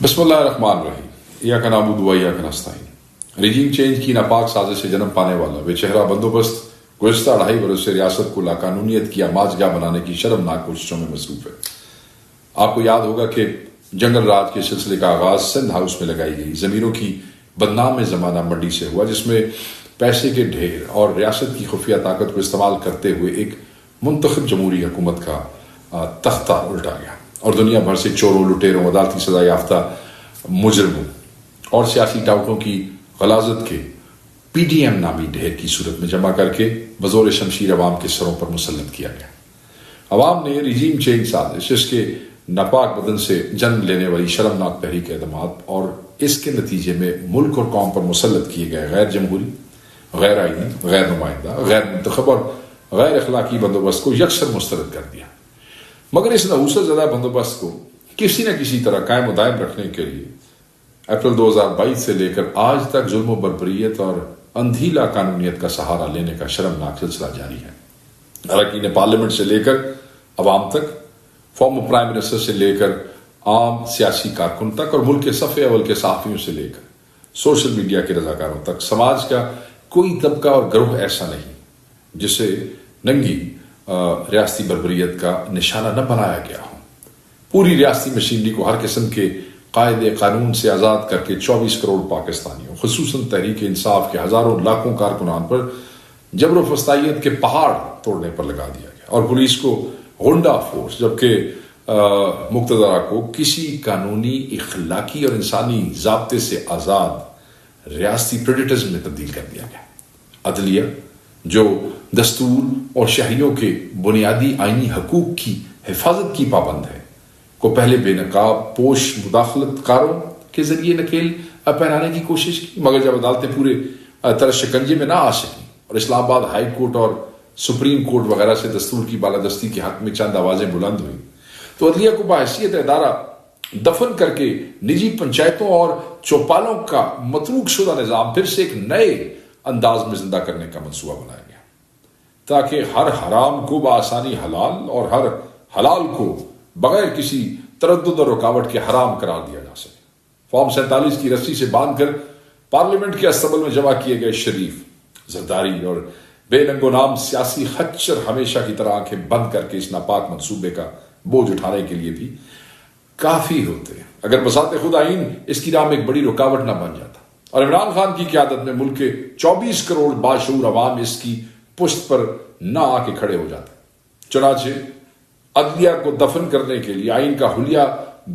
بسم اللہ الرحمن الرحیم ایاک نعبد و ایاک نستعین۔ رجیم چینج کی ناپاک سازش سے جنم پانے والا بے چہرہ بندوبست گزشتہ 2.5 برس سے ریاست کو لاقانونیت کی آماجگاہ بنانے کی شرمناک کوششوں میں مصروف ہے۔ آپ کو یاد ہوگا کہ جنگل راج کے سلسلے کا آغاز سندھ ہاؤس میں لگائی گئی زمینوں کی بدنام زمانہ منڈی سے ہوا، جس میں پیسے کے ڈھیر اور ریاست کی خفیہ طاقت کو استعمال کرتے ہوئے ایک منتخب جمہوری حکومت کا تختہ الٹا گیا اور دنیا بھر سے چوروں، لٹیروں، عدالتی سزا یافتہ مجرموں اور سیاسی ٹاؤٹوں کی غلاظت کے پی ڈی ایم نامی ڈھیر کی صورت میں جمع کر کے بزور شمشیر عوام کے سروں پر مسلط کیا گیا۔ عوام نے رجیم چینج سازش، اس کے ناپاک بدن سے جنم لینے والی شرمناک تحریک اعتماد اور اس کے نتیجے میں ملک اور قوم پر مسلط کیے گئے غیر جمہوری، غیر آئینی، غیر نمائندہ، غیر منتخب اور غیر اخلاقی بندوبست کو یکسر مسترد کر دیا۔ مگر اس نحوست زدہ بندوبست کو کسی نہ کسی طرح قائم و دائم رکھنے کے لیے اپریل 2022 سے لے کر آج تک ظلم و بربریت اور اندھی لاقانونیت کا سہارا لینے کا شرمناک سلسلہ جاری ہے۔ اراکین پارلیمنٹ سے لے کر عوام تک، فارمر پرائم منسٹر سے لے کر عام سیاسی کارکن تک اور ملک کے صف اول کے صحافیوں سے لے کر سوشل میڈیا کے رضاکاروں تک، سماج کا کوئی طبقہ اور گروہ ایسا نہیں جسے ننگی ریاستی بربریت کا نشانہ نہ بنایا گیا ہو۔ پوری ریاستی مشینری کو ہر قسم کے قاعدے قانون سے آزاد کر کے 24 کروڑ پاکستانیوں، خصوصاً تحریک انصاف کے ہزاروں لاکھوں کارکنان پر جبر و فسطائیت کے پہاڑ توڑنے پر لگا دیا گیا اور پولیس کو غنڈہ فورس جبکہ مقتدرہ کو کسی قانونی، اخلاقی اور انسانی ضابطے سے آزاد ریاستی پریڈیٹرز میں تبدیل کر دیا گیا۔ عدلیہ جو دستور اور شہریوں کے بنیادی آئینی حقوق کی حفاظت کی پابند ہے، کو پہلے بے نقاب پوش مداخلت کاروں کے ذریعے نکیل پہنانے کی کوشش کی، مگر جب عدالتیں پورے طرح شکنجے میں نہ آ سکیں اور اسلام آباد ہائی کورٹ اور سپریم کورٹ وغیرہ سے دستور کی بالادستی کے حق میں چند آوازیں بلند ہوئیں، تو عدلیہ کو بحیثیت ادارہ دفن کر کے نجی پنچایتوں اور چوپالوں کا متروک شدہ نظام پھر سے ایک نئے انداز میں زندہ کرنے کا منصوبہ بنایا گیا تاکہ ہر حرام کو بآسانی حلال اور ہر حلال کو بغیر کسی تردد اور رکاوٹ کے حرام قرار دیا جا سکے۔ فارم 47 کی رسی سے باندھ کر پارلیمنٹ کے استقبال میں جمع کیے گئے شریف، زرداری اور بے ننگ و نام سیاسی خچر ہمیشہ کی طرح آنکھیں بند کر کے اس ناپاک منصوبے کا بوجھ اٹھانے کے لیے بھی کافی ہوتے اگر بذات خود آئین اس کی راہ میں ایک بڑی رکاوٹ نہ بن جاتا اور عمران خان کی قیادت میں ملک کے 24 کروڑ باشعور عوام اس کی پشت پر نہ آ کے کھڑے ہو جاتے۔ چنانچہ عدلیہ کو دفن کرنے کے لیے، آئین کا حلیہ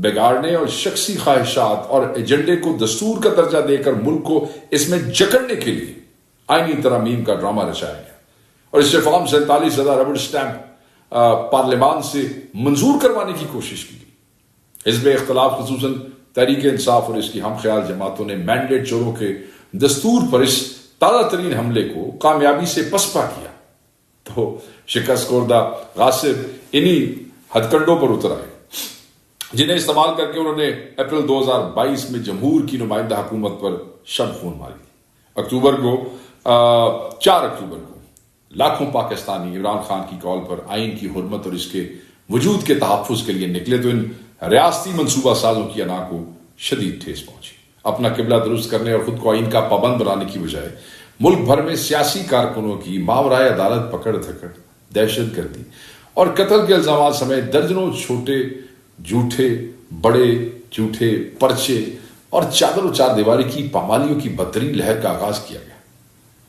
بگاڑنے اور شخصی خواہشات اور ایجنڈے کو دستور کا درجہ دے کر ملک کو اس میں جکڑنے کے لیے آئینی ترامیم کا ڈرامہ رچایا گیا اور اس سے فارم 47 زدہ ربڑ سٹیمپ پارلیمان سے منظور کروانے کی کوشش کی گئی۔ حزب اختلاف خصوصاً تحریک انصاف اور اس کی ہم خیال جماعتوں نے مینڈیٹ چوروں کے دستور پر اس تازہ ترین حملے کو کامیابی سے پسپا کیا تو شکست خوردہ غاصب انہی ہتھ کنڈوں پر اتر آئے جنہیں استعمال کر کے انہوں نے اپریل 2022 میں جمہور کی نمائندہ حکومت پر شب خون ماری تھی۔ 4 اکتوبر کو لاکھوں پاکستانی عمران خان کی کال پر آئین کی حرمت اور اس کے وجود کے تحفظ کے لیے نکلے تو ان ریاستی منصوبہ سازوں کی انا کو شدید ٹھیس پہنچی۔ اپنا قبلہ درست کرنے اور خود کو آئین کا پابند بنانے کی بجائے ملک بھر میں سیاسی کارکنوں کی ماورائے عدالت پکڑ دھکڑ، دہشت گردی اور قتل کے الزامات سمیت درجنوں چھوٹے جھوٹے بڑے جھوٹے پرچے اور چادر و چار دیواری کی پامالیوں کی بدترین لہر کا آغاز کیا گیا۔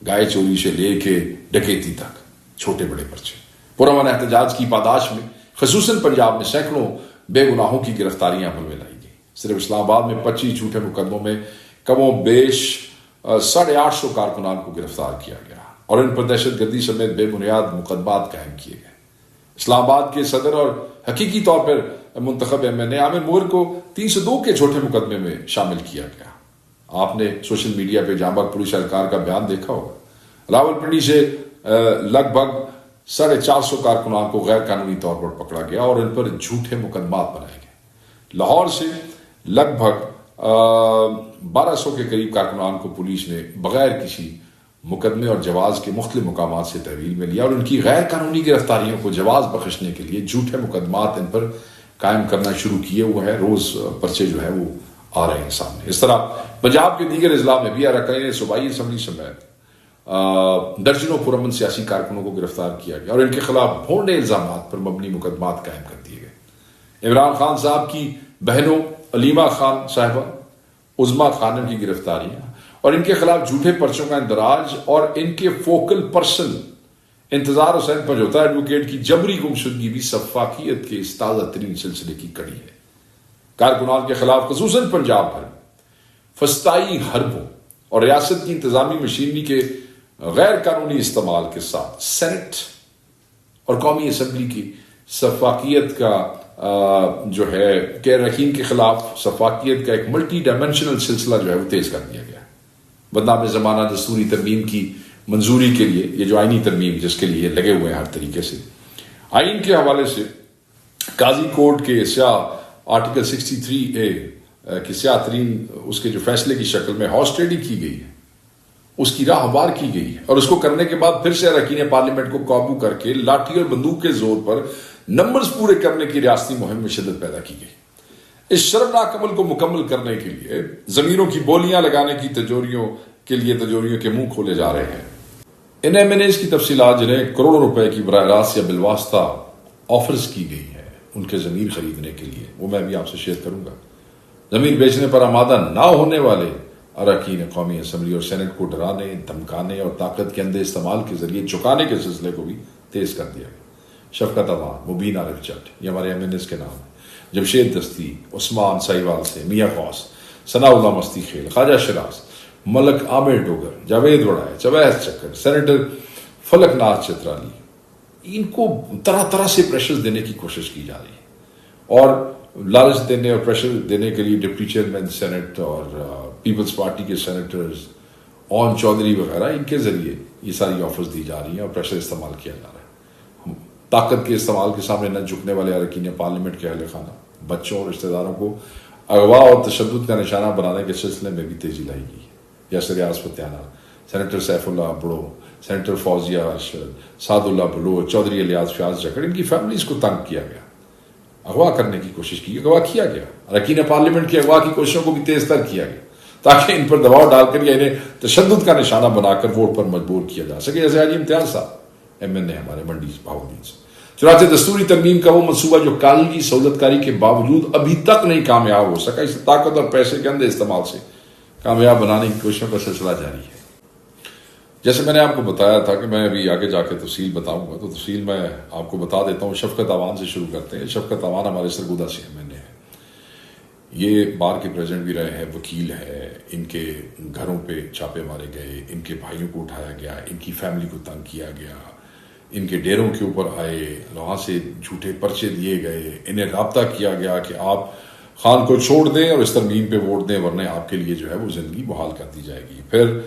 گائے چوری سے لے کے ڈکیتی تک چھوٹے بڑے پرچے، پرامن احتجاج کی پاداش میں خصوصاً پنجاب میں سینکڑوں بے گناہوں کی گرفتاریاں عمل میں لائی گئی۔ صرف اسلام آباد میں 25 جھوٹے مقدموں میں کم و بیش 850 کارکنان کو گرفتار کیا گیا اور ان پر دہشت گردی سمیت بے بنیاد مقدمات قائم کیے گئے۔ اسلام آباد کے صدر اور حقیقی طور پر منتخب ایم عامر مغر کو 302 کے چھوٹے مقدمے میں شامل کیا گیا۔ آپ نے سوشل میڈیا پہ جاں بحق پولیس اہلکار کا بیان دیکھا ہوگا۔ راولپنڈی سے لگ بھگ 450 کارکنان کو غیر قانونی طور پر پکڑا گیا اور ان پر جھوٹے مقدمات بنائے گئے۔ لاہور سے لگ بھگ 1200 کے قریب کارکنان کو پولیس نے بغیر کسی مقدمے اور جواز کے مختلف مقامات سے تحویل میں لیا اور ان کی غیر قانونی گرفتاریوں کو جواز بخشنے کے لیے جھوٹے مقدمات ان پر قائم کرنا شروع کیے ہوئے ہیں۔ روز پرچے جو ہے وہ آ رہے ہیں سامنے. اس طرح پنجاب کے دیگر اضلاع میں بھی ارکان صوبائی اسمبلی سمیت درجنوں پرامن سیاسی کارکنوں کو گرفتار کیا گیا اور ان کے خلاف بھونڈے الزامات پر مبنی مقدمات قائم کر دیے گئے. عمران خان صاحب کی بہنوں علیمہ خان صاحبہ، عظما خانم کی گرفتاریاں اور ان کے خلاف جھوٹے پرچوں کا اندراج اور ان کے فوکل پرسن انتظار حسین پنجوتا ایڈوکیٹ کی جبری گمشدگی بھی سفاکیت کے اس تازہ ترین سلسلے کی کڑی ہے. کارکنان کے خلاف خصوصاً پنجاب بھر فسطائی حربوں اور ریاست کی انتظامی مشینری کے غیر قانونی استعمال کے ساتھ سینٹ اور قومی اسمبلی کی سفاکیت کا جو ہے کہ رکین کے خلاف سفاکیت کا ایک ملٹی ڈائمینشنل سلسلہ جو ہے وہ تیز کر دیا گیا. بدنام زمانہ دستوری ترمیم کی منظوری کے لیے یہ جو آئینی ترمیم جس کے لیے لگے ہوئے ہیں ہر طریقے سے، آئین کے حوالے سے قاضی کورٹ کے سیاہ آرٹیکل 63A کی سیاہ ترین اس کے جو فیصلے کی شکل میں ہارس ٹریڈنگ کی گئی ہے، اس کی راہ ہموار کی گئی ہے، اور اس کو کرنے کے بعد پھر سے اراکین پارلیمنٹ کو قابو کر کے لاٹھی اور بندوق کے زور پر نمبرز پورے کرنے کی ریاستی مہم میں شدت پیدا کی گئی. اس شرمناک عمل کو مکمل کرنے کے لیے زمینوں کی بولیاں لگانے کی تجوریوں کے منہ کھولے جا رہے ہیں. ان M&As کی تفصیلات جنہیں کروڑوں روپے کی براہ راست یا بالواسطہ آفرز کی گئی ہے ان کے زمین خریدنے کے لیے، وہ میں بھی آپ سے شیئر کروں گا. زمین بیچنے پر آمادہ نہ ہونے والے اراکین قومی اسمبلی اور سینٹ کو ڈرانے، دھمکانے اور طاقت کے اندھے استعمال کے ذریعے چکانے کے سلسلے کو بھی تیز کر دیا گیا. شفقت عوان، مبین عارف جٹ، یہ ہمارے M&As کے نام ہیں. جمشید دستی، عثمان سائیوال سے، میاں غوث، ثناء اللہ مستی خیل، خواجہ شراز، ملک عامر ڈوگر، جاوید وڑائے، جویز چکر، سینیٹر فلک ناتھ چترالی، ان کو طرح طرح سے پریشر دینے کی کوشش کی جا رہی ہے. اور لالچ دینے اور پریشر دینے کے لیے ڈپٹی چیئرمین سینٹ اور پیپلز پارٹی کے سینیٹرز اون چودھری وغیرہ ان کے ذریعے یہ ساری آفرز دی جا رہی ہیں اور پریشر استعمال کیا جا رہا ہے. طاقت کے استعمال کے سامنے نہ جھکنے والے اراکین پارلیمنٹ کے اہل خانہ بچوں اور رشتہ داروں کو اغوا اور تشدد کا نشانہ بنانے کے سلسلے میں بھی تیزی لائی گئی. یاسر ریاض فتیانہ، سینیٹر سیف اللہ بڑو، سینیٹر فوزیہ ارشد، سعد اللہ بلوچ، چودھری الیاس فیاض جکڑ، ان کی فیملیز کو تنگ کیا گیا، اغوا کرنے کی کوشش کی، اغوا کیا گیا. اراکین پارلیمنٹ کی اغوا کی کوششوں کو بھی تیز تر کیا گیا تاکہ ان پر دباؤ ڈال کر یا انہیں تشدد کا نشانہ بنا کر ووٹ پر مجبور کیا جا سکے. جیسے حاجی امتیاز صاحب M&A ہمارے منڈی بہاولپور سے. چنانچہ دستوری ترمیم کا وہ منصوبہ جو کالگی سہولت کاری کے باوجود ابھی تک نہیں کامیاب ہو سکا، اس طاقت اور پیسے کے اندھے استعمال سے کامیاب بنانے کی کوششوں کا سلسلہ جاری ہے. جیسے میں نے آپ کو بتایا تھا کہ میں ابھی آگے جا کے تفصیل بتاؤں گا، تو تفصیل میں آپ کو بتا دیتا ہوں. شفقت عوان سے شروع کرتے ہیں. شفقت عوان ہمارے سرگودہ سے M&A ہے. یہ بار کے پریزیڈنٹ بھی رہے ہیں، وکیل ہے. ان کے گھروں پہ چھاپے مارے گئے، ان کے بھائیوں کو اٹھایا گیا، ان کی فیملی کو تنگ کیا گیا، ان کے ڈیروں کے اوپر آئے، وہاں سے جھوٹے پرچے دیے گئے، انہیں رابطہ کیا گیا کہ آپ خان کو چھوڑ دیں اور اس ترمیم پہ ووٹ دیں ورنہ آپ کے لیے جو ہے وہ زندگی بحال کر دی جائے گی. پھر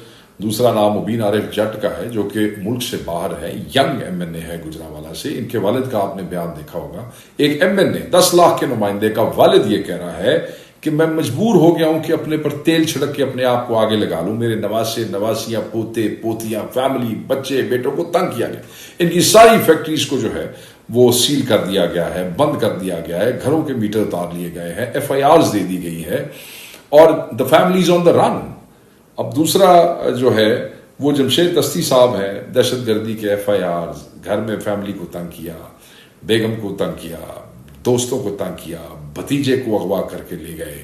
دوسرا نام مبین عارف جٹ کا ہے جو کہ ملک سے باہر ہے، ینگ M&A ہے گجرانوالہ سے. ان کے والد کا آپ نے بیان دیکھا ہوگا. ایک M&A 10 لاکھ کے نمائندے کا والد یہ کہہ رہا ہے کہ میں مجبور ہو گیا ہوں کہ اپنے پر تیل چھڑک کے اپنے آپ کو آگے لگا لوں. میرے نواسے، نواسیاں، پوتے، پوتیاں، فیملی، بچے، بیٹوں کو تنگ کیا گیا. ان کی ساری فیکٹریز کو جو ہے وہ سیل کر دیا گیا ہے، بند کر دیا گیا ہے، گھروں کے میٹر اتار لیے گئے ہیں، FIRs دے دی گئی ہے اور the family is on the run. اب دوسرا جو ہے وہ جمشید دستی صاحب ہیں، دہشت گردی کے FIRs، گھر میں فیملی کو تنگ کیا، بیگم کو تنگ کیا، دوستوں کو تنگ کیا، بھتیجے کو اغوا کر کے لے گئے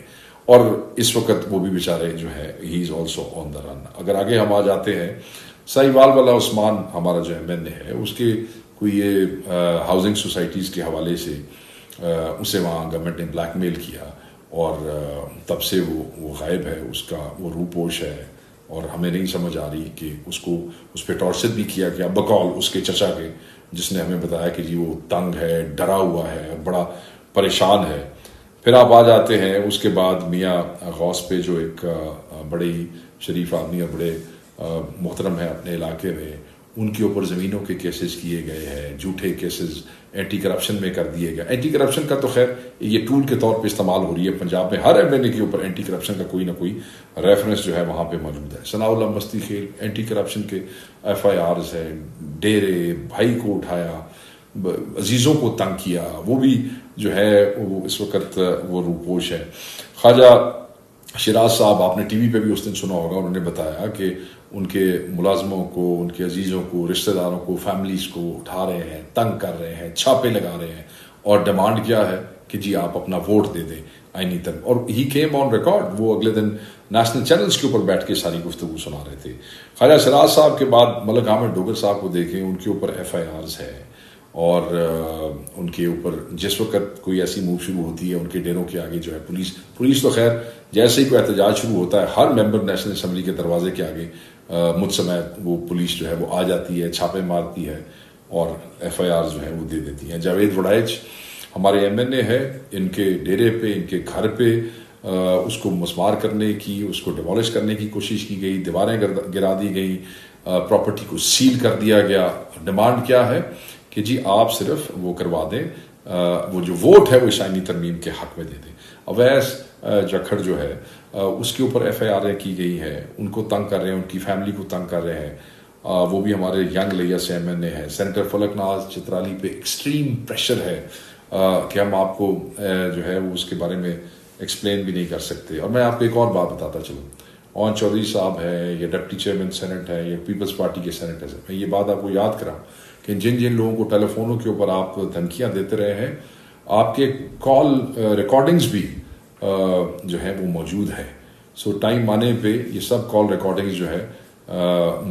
اور اس وقت وہ بھی بیچارے جو ہے ہی از آلسو آن دا رن. اگر آگے ہم آ جاتے ہیں، سائیوال والا عثمان ہمارا جو M&A ہے، اس کے کوئی یہ ہاؤسنگ سوسائٹیز کے حوالے سے اسے وہاں گورنمنٹ نے بلیک میل کیا اور تب سے وہ غائب ہے، اس کا وہ روپوش ہے اور ہمیں نہیں سمجھ آ رہی کہ اس پہ ٹارچر بھی کیا گیا بقول اس کے چچا کے، جس نے ہمیں بتایا کہ جی وہ تنگ ہے، ڈرا ہوا ہے، بڑا پریشان ہے. پھر آپ آ جاتے ہیں اس کے بعد میاں غوث پہ جو ایک بڑے ہی شریف آدمی اور بڑے محترم ہیں اپنے علاقے میں، ان کے اوپر زمینوں کے کیسز کیے گئے ہیں، جھوٹے کیسز اینٹی کرپشن میں کر دیے گئے. اینٹی کرپشن کا تو خیر یہ ٹول کے طور پہ استعمال ہو رہی ہے. پنجاب میں ہر M&A کے اوپر اینٹی کرپشن کا کوئی نہ کوئی ریفرنس جو ہے وہاں پہ موجود ہے. ثناء اللہ مستی خیل، اینٹی کرپشن کے FIRs ہیں، ڈیرے، بھائی کو اٹھایا، عزیزوں کو تنگ کیا، وہ بھی جو ہے وہ اس وقت وہ روپوش ہے. خواجہ شراز صاحب آپ نے ٹی وی پہ بھی اس دن سنا ہوگا، انہوں نے بتایا کہ ان کے ملازموں کو، ان کے عزیزوں کو، رشتہ داروں کو، فیملیز کو اٹھا رہے ہیں، تنگ کر رہے ہیں، چھاپے لگا رہے ہیں، اور ڈیمانڈ کیا ہے کہ جی آپ اپنا ووٹ دے دیں آئینی تر. اور ہی کیم آن ریکارڈ، وہ اگلے دن نیشنل چینلز کے اوپر بیٹھ کے ساری گفتگو سنا رہے تھے. خواجہ شراز صاحب کے بعد ملک حامد ڈوگر صاحب کو دیکھیں، ان کے اوپر ایف آئی آرز ہے، اور ان کے اوپر جس وقت کوئی ایسی موو شروع ہوتی ہے ان کے ڈیروں کے آگے جو ہے پولیس تو خیر جیسے ہی کوئی احتجاج شروع ہوتا ہے ہر ممبر نیشنل اسمبلی کے دروازے کے آگے مجھ سمیت وہ پولیس جو ہے وہ آ جاتی ہے، چھاپے مارتی ہے اور ایف آئی آر جو ہے وہ دے دیتی ہیں. جاوید وڈائچ ہمارے ایم این اے ہے، ان کے ڈیرے پہ، ان کے گھر پہ اس کو مسمار کرنے کی، اس کو ڈیمولش کرنے کی کوشش کی گئی، دیواریں گرا دی گئیں، پراپرٹی کو سیل کر دیا گیا. ڈیمانڈ کیا ہے کہ جی آپ صرف وہ کروا دیں، وہ جو ووٹ ہے وہ آئینی ترمیم کے حق میں دے دیں. اویس جکھڑ جو ہے اس کے اوپر ایف آئی آر کی گئی ہے، ان کو تنگ کر رہے ہیں، ان کی فیملی کو تنگ کر رہے ہیں. وہ بھی ہمارے ینگ لیا سے ایم این اے ہے. سینیٹر فلک ناز چترالی پہ ایکسٹریم پریشر ہے کہ ہم آپ کو جو ہے وہ اس کے بارے میں ایکسپلین بھی نہیں کر سکتے. اور میں آپ کو ایک اور بات بتاتا چلوں، اون چودھری صاحب ہے یا ڈپٹی چیئرمین سینٹ ہے یا پیپلز پارٹی کے سینیٹر ہیں، میں یہ بات آپ کو یاد کراؤں کہ جن لوگوں کو ٹیلی فونوں کے اوپر آپ دھمکیاں دیتے رہے ہیں، آپ کے کال ریکارڈنگز بھی جو ہے وہ موجود ہے. سو ٹائم آنے پہ یہ سب کال ریکارڈنگز جو ہے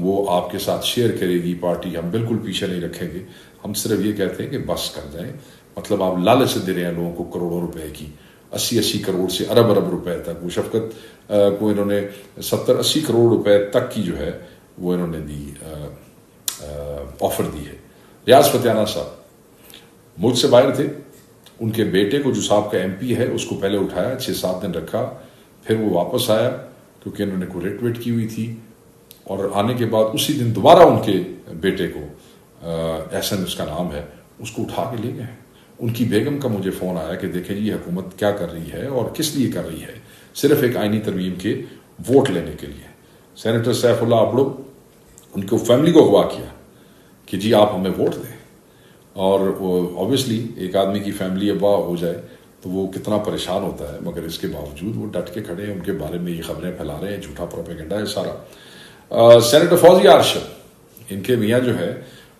وہ آپ کے ساتھ شیئر کرے گی پارٹی. ہم بالکل پیچھے نہیں رکھیں گے، ہم صرف یہ کہتے ہیں کہ بس کر جائیں. مطلب آپ لالچ دے رہے ہیں لوگوں کو کروڑوں روپے کی، 80 کروڑ سے ارب روپے تک. وہ شفقت کو انہوں نے 70-80 کروڑ روپے تک کی جو ہے وہ انہوں نے دی، آفر دی ہے. ریاض فتیانہ صاحب ملک سے باہر تھے، ان کے بیٹے کو جو صاحب کا ایم پی ہے اس کو پہلے اٹھایا، 6-7 دن رکھا، پھر وہ واپس آیا کیونکہ انہوں نے کوئی ریٹ ویٹ کی ہوئی تھی. اور آنے کے بعد اسی دن دوبارہ ان کے بیٹے کو، احسن اس کا نام ہے، اس کو اٹھا کے لے گئے. ان کی بیگم کا مجھے فون آیا کہ دیکھیں یہ حکومت کیا کر رہی ہے اور کس لیے کر رہی ہے، صرف ایک آئینی ترمیم کے ووٹ لینے کے لیے. سینیٹر سیف اللہ ابڑو، ان کو فیملی کو اغوا کیا کہ جی آپ ہمیں ووٹ دیں. اور اوبیسلی ایک آدمی کی فیملی اغوا ہو جائے تو وہ کتنا پریشان ہوتا ہے، مگر اس کے باوجود وہ ڈٹ کے کھڑے ہیں، ان کے بارے میں یہ خبریں پھیلا رہے ہیں، جھوٹا پروپیگنڈا ہے سارا. سینیٹر فوزی ارشد، ان کے میاں جو ہے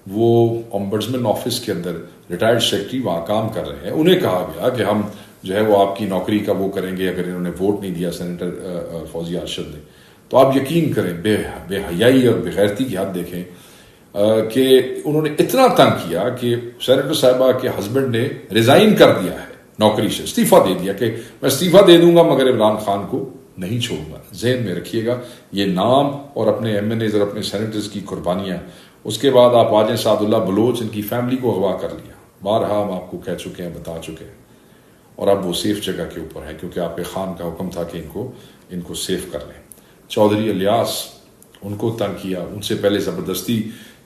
وہ امبڈسمن آفس کے اندر ریٹائرڈ سیکرٹری وہاں کام کر رہے ہیں. انہیں کہا گیا کہ ہم جو ہے وہ آپ کی نوکری کا وہ کریں گے اگر انہوں نے ووٹ نہیں دیا سینیٹر فوزی ارشد نے. تو آپ یقین کریں بے حیائی اور بے غیرتی کی حد دیکھیں کہ انہوں نے اتنا تنگ کیا کہ سینیٹر صاحبہ کے ہسبینڈ نے ریزائن کر دیا ہے نوکری سے، استعفیٰ دے دیا کہ میں استعفیٰ دے دوں گا مگر عمران خان کو نہیں چھوڑوں گا. ذہن میں رکھیے گا یہ نام اور اپنے ایم این ایز اور اپنے سینیٹرز کی قربانیاں. اس کے بعد آپ واجد سعد اللہ بلوچ، ان کی فیملی کو اغوا کر لیا. بارہا ہم آپ کو کہہ چکے ہیں، بتا چکے ہیں، اور اب وہ سیف جگہ کے اوپر ہے کیونکہ آپ کے خان کا حکم تھا کہ ان کو سیف کر لیں. چودھری الیاس، ان کو تنگ کیا، ان سے پہلے زبردستی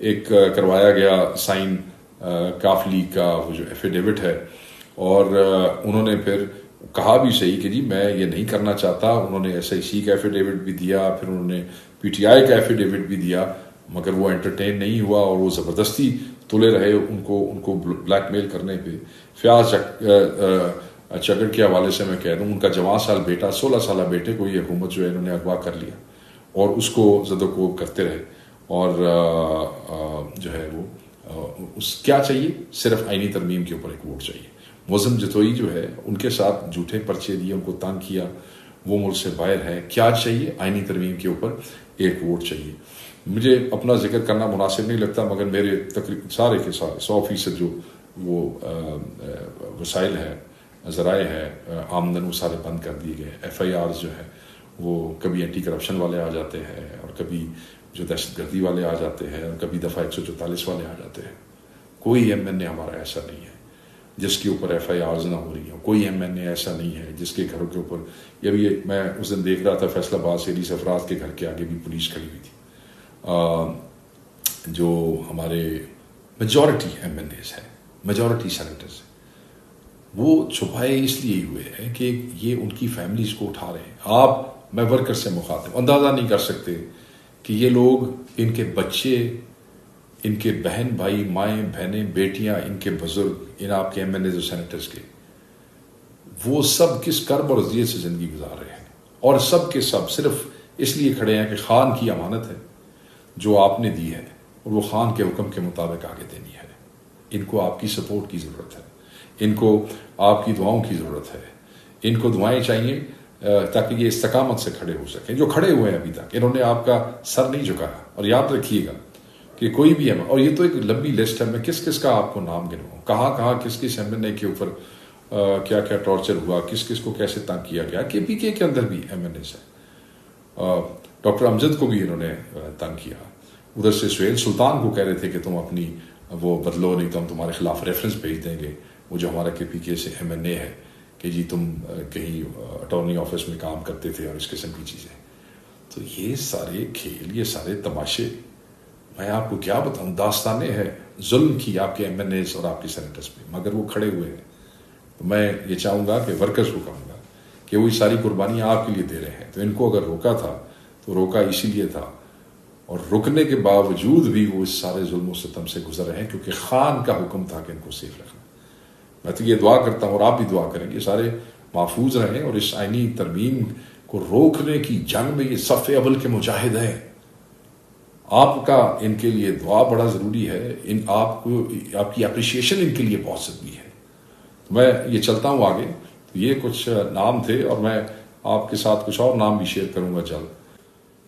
ایک کروایا گیا سائن کافلی کا وہ جو ایفیڈیوٹ ہے، اور انہوں نے پھر کہا بھی صحیح کہ جی میں یہ نہیں کرنا چاہتا. انہوں نے ایس آئی سی کا ایفیڈیوٹ بھی دیا، پھر انہوں نے پی ٹی آئی کا ایفیڈیوٹ بھی دیا، مگر وہ انٹرٹین نہیں ہوا اور وہ زبردستی تلے رہے ان کو بلیک میل کرنے پہ. فیاض چگڑ کے حوالے سے میں کہہ رہا ہوں، ان کا جوان سال بیٹا، 16 سالہ بیٹے کو یہ حکومت جو ہے انہوں نے اغوا کر لیا اور اس کو زد و کوب کرتے رہے. اور جو ہے وہ اس کیا چاہیے، صرف آئینی ترمیم کے اوپر ایک ووٹ چاہیے. معظم جتوئی جو ہے ان کے ساتھ جھوٹے پرچے دیے، ان کو تنگ کیا، وہ ملک سے باہر ہیں. کیا چاہیے، آئینی ترمیم کے اوپر ایک ووٹ چاہیے. مجھے اپنا ذکر کرنا مناسب نہیں لگتا مگر میرے تقریباً سارے کے سارے 100% جو وہ وسائل ہیں، ذرائع ہیں آمدن، وہ سارے بند کر دیے گئے. ایف آئی آرز جو ہے وہ کبھی اینٹی کرپشن والے آ جاتے ہیں اور کبھی جو دہشت گردی والے آ جاتے ہیں اور کبھی دفعہ 144 والے آ جاتے ہیں. کوئی ایم این اے ہمارا ایسا نہیں ہے جس کے اوپر ایف آئی آرز نہ ہو رہی ہوں. کوئی ایم این اے ایسا نہیں ہے جس کے گھروں کے اوپر، یہ بھی میں اس دن دیکھ رہا تھا فیصل آباد سے علی سفراز کے گھر کے آگے بھی پولیس کھڑی ہوئی تھی. جو ہمارے میجورٹی ایم این ایز ہیں، میجورٹی سینیٹرز ہیں، وہ چھپائے اس لیے ہوئے ہیں کہ یہ ان کی فیملیز کو اٹھا رہے ہیں. آپ، میں ورکر سے مخاطب، اندازہ نہیں کر سکتے کہ یہ لوگ، ان کے بچے، ان کے بہن بھائی، مائیں بہنیں، بیٹیاں، ان کے بزرگ، ان آپ کے ایم این ایز اور سینیٹرز کے، وہ سب کس کرب اور اذیت سے زندگی گزار رہے ہیں. اور سب کے سب صرف اس لیے کھڑے ہیں کہ خان کی امانت ہے جو آپ نے دی ہے اور وہ خان کے حکم کے مطابق آگے دینی ہے. ان کو آپ کی سپورٹ کی ضرورت ہے, ان کو آپ کی دعاؤں کی ضرورت ہے, ان کو دعائیں چاہیے تاکہ یہ استقامت سے کھڑے ہو سکیں. جو کھڑے ہوئے ہیں ابھی تک, انہوں نے آپ کا سر نہیں جھکایا. اور یاد رکھیے گا کہ کوئی بھی اور یہ تو ایک لمبی لسٹ ہے, میں کس کس کا آپ کو نام گنواؤں, کہاں کہاں کس کس ایم این اے کے اوپر کیا کیا ٹارچر ہوا, کس کس کو کیسے تنگ کیا گیا. کے پی کے اندر بھی ایم این ایز ہے, ڈاکٹر امجد کو بھی انہوں نے تنگ کیا. ادھر سے سہیل سلطان کو کہہ رہے تھے کہ تم اپنی وہ بدلو نہیں تو ہم تمہارے خلاف ریفرنس بھیج دیں گے, وہ جو ہمارا کے پی کے سے ایم این اے ہے, کہ جی تم کہیں اٹارنی آفس میں کام کرتے تھے اور اس قسم کی چیزیں. تو یہ سارے کھیل, یہ سارے تماشے, میں آپ کو کیا بتاؤں, داستانیں ہیں ظلم کی آپ کے ایم این ایز اور آپ کے سینیٹرز پہ, مگر وہ کھڑے ہوئے ہیں. تو میں یہ چاہوں گا کہ ورکرز کو کہوں گا کہ وہ ساری قربانیاں آپ کے لیے دے رہے ہیں, تو ان کو اگر روکا تھا تو روکا اسی لیے تھا, اور رکنے کے باوجود بھی وہ اس سارے ظلم و ستم سے گزر رہے ہیں کیونکہ خان کا حکم تھا کہ ان کو سیف رکھنا. میں تو یہ دعا کرتا ہوں اور آپ بھی دعا کریں, یہ سارے محفوظ رہیں اور اس آئینی ترمیم کو روکنے کی جنگ میں یہ صف اول کے مجاہد ہیں. آپ کا ان کے لیے دعا بڑا ضروری ہے, آپ کی اپریشیشن ان کے لیے بہت ضروری ہے. میں یہ چلتا ہوں آگے. تو یہ کچھ نام تھے اور میں آپ کے ساتھ کچھ اور نام بھی شیئر کروں گا جلد.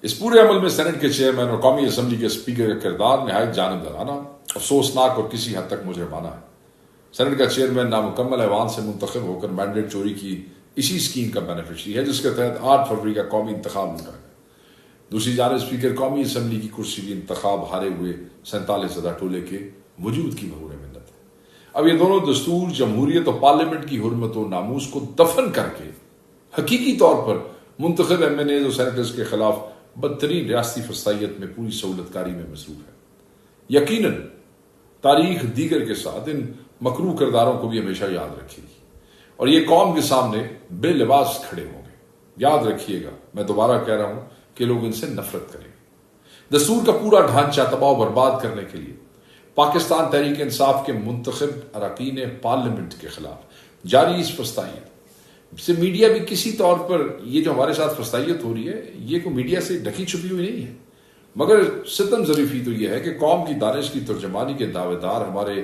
اس پورے عمل میں سینٹ کے چیئرمین اور قومی اسمبلی کے اسپیکر کا کردار نہایت جانبدارانہ, افسوسناک اور کسی حد تک مجرمانہ ہے. سینٹ کا چیئرمین نامکمل ایوان سے منتخب ہو کر مینڈیٹ چوری کی اسی اسکیم کا بینیفیشری ہے جس کے تحت 8 فروری کا قومی انتخاب ہونا ہے. دوسری جانب اسپیکر قومی اسمبلی کی کرسی بھی انتخاب ہارے ہوئے 47 زدہ ٹولے کے وجود کی مہور منت ہے. اب یہ دونوں دستور, جمہوریت اور پارلیمنٹ کی حرمت و ناموس کو دفن کر کے حقیقی طور پر منتخب ایم این ایز اور سینیٹرز کے خلاف بدترین ریاستی فسطائیت میں پوری سہولت کاری میں مصروف ہے. یقیناً تاریخ دیگر کے ساتھ ان مکروہ کرداروں کو بھی ہمیشہ یاد رکھے گی اور یہ قوم کے سامنے بے لباس کھڑے ہوں گے. یاد رکھیے گا, میں دوبارہ کہہ رہا ہوں کہ لوگ ان سے نفرت کریں گے. دستور کا پورا ڈھانچہ تباہ و برباد کرنے کے لیے پاکستان تحریک انصاف کے منتخب اراکین پارلیمنٹ کے خلاف جاری اس فسطائیت سے میڈیا بھی کسی طور پر, یہ جو ہمارے ساتھ فسطائیت ہو رہی ہے یہ کوئی میڈیا سے ڈھکی چھپی ہوئی نہیں ہے, مگر ستم ظریفی تو یہ ہے کہ قوم کی دانش کی ترجمانی کے دعوے دار ہمارے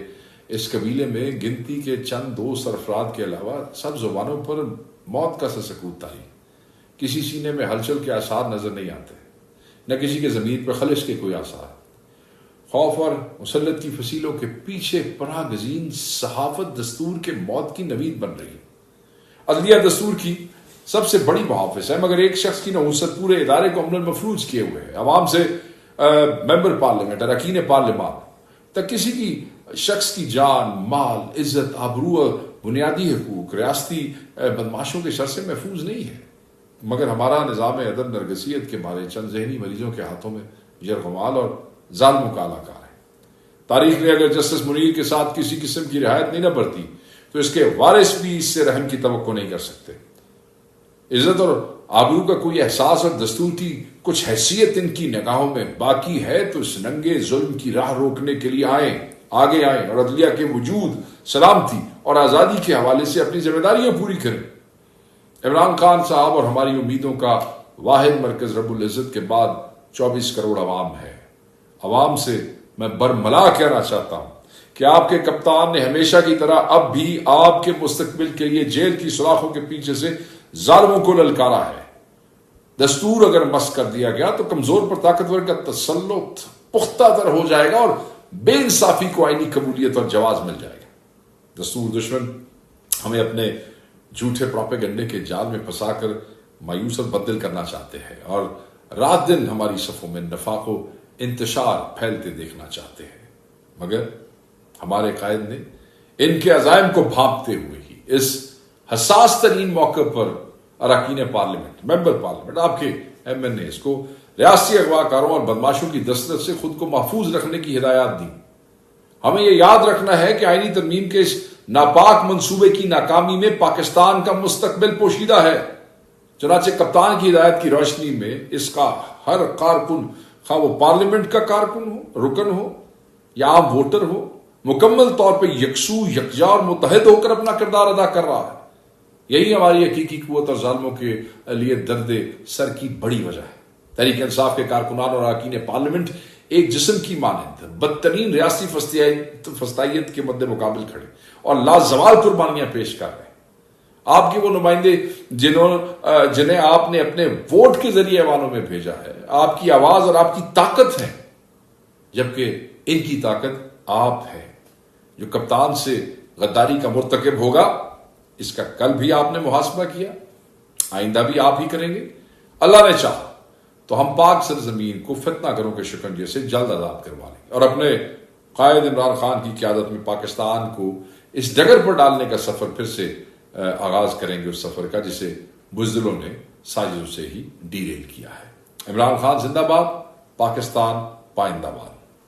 اس قبیلے میں گنتی کے چند دوست افراد کے علاوہ سب زبانوں پر موت کا سا سکوت تاری. کسی سینے میں ہلچل کے آثار نظر نہیں آتے, نہ کسی کے ضمیر پر خلش کے کوئی آثار. خوف اور مسلط کی فصیلوں کے پیچھے پناہ گزین صحافت دستور کے موت کی نوید بن رہی ہے. عدلیہ دستور کی سب سے بڑی محافظ ہے, مگر ایک شخص کی نحوست پورے ادارے کو امن مفلوج کیے ہوئے ہے. عوام سے ممبر پارلیمنٹ, اراکین پارلیمان تک کسی کی شخص کی جان, مال, عزت, آبرو, بنیادی حقوق ریاستی بدماشوں کے شر سے محفوظ نہیں ہے. مگر ہمارا نظام عدم نرگسیت کے مارے چند ذہنی مریضوں کے ہاتھوں میں یرغمال اور ظالموں کا اعلیٰ ہے. تاریخ نے اگر جسٹس منیر کے ساتھ کسی قسم کی رعایت نہیں نہ برتی تو اس کے وارث بھی اس سے رحم کی توقع نہیں کر سکتے. عزت اور آبرو کا کوئی احساس اور دستور کی کچھ حیثیت ان کی نگاہوں میں باقی ہے تو اس ننگے ظلم کی راہ روکنے کے لیے آگے آئیں اور عدلیہ کے وجود, سلامتی اور آزادی کے حوالے سے اپنی ذمہ داریاں پوری کریں. عمران خان صاحب اور ہماری امیدوں کا واحد مرکز رب العزت کے بعد 24 کروڑ عوام ہے. عوام سے میں برملا کہنا چاہتا ہوں کہ آپ کے کپتان نے ہمیشہ کی طرح اب بھی آپ کے مستقبل کے لیے جیل کی سوراخوں کے پیچھے سے ظالموں کو للکارا ہے. دستور اگر مس کر دیا گیا تو کمزور پر طاقتور کا تسلط پختہ تر ہو جائے گا اور بے انصافی کو آئینی قبولیت اور جواز مل جائے گا. دستور دشمن ہمیں اپنے جھوٹے پروپیگنڈے کے جال میں پھنسا کر مایوس اور بدل کرنا چاہتے ہیں اور رات دن ہماری صفوں میں نفاق و انتشار پھیلتے دیکھنا چاہتے ہیں. مگر ہمارے قائد نے ان کے عزائم کو بھانپتے ہوئے ہی اس حساس ترین موقع پر اراکین پارلیمنٹ, ممبر پارلیمنٹ, آپ کے ایم این ایز کو ریاستی اغوا کاروں اور بدماشوں کی دسترس سے خود کو محفوظ رکھنے کی ہدایات دی. ہمیں یہ یاد رکھنا ہے کہ آئینی ترمیم کے اس ناپاک منصوبے کی ناکامی میں پاکستان کا مستقبل پوشیدہ ہے. چنانچہ کپتان کی ہدایت کی روشنی میں اس کا ہر کارکن, خواہ وہ پارلیمنٹ کا کارکن ہو, رکن ہو یا عام ووٹر ہو, مکمل طور پہ یکسو, یکجا اور متحد ہو کر اپنا کردار ادا کر رہا ہے. یہی ہماری حقیقی قوت اور ظالموں کے لیے درد سر کی بڑی وجہ ہے۔ تحریک انصاف کے کارکنان اور اراکین پارلیمنٹ ایک جسم کی مانند بدترین ریاستی فسطائیت کے مد مقابل کھڑے اور لازوال قربانیاں پیش کر رہے ہیں۔ آپ کے وہ نمائندے جنہیں آپ نے اپنے ووٹ کے ذریعے ایوانوں میں بھیجا ہے، آپ کی آواز اور آپ کی طاقت ہے، جبکہ ان کی طاقت آپ ہے۔ جو کپتان سے غداری کا مرتکب ہوگا، اس کا کل بھی آپ نے محاسبہ کیا، آئندہ بھی آپ ہی کریں گے۔ اللہ نے چاہا تو ہم پاک سرزمین کو فتنہ گروں کے شکنجے سے جلد آزاد کروا لیں گے اور اپنے قائد عمران خان کی قیادت میں پاکستان کو اس ڈگر پر ڈالنے کا سفر پھر سے آغاز کریں گے، اس سفر کا جسے بزدلوں نے سازشوں سے ہی ڈیریل کیا ہے۔ عمران خان زندہ باد، پاکستان پائندہ باد۔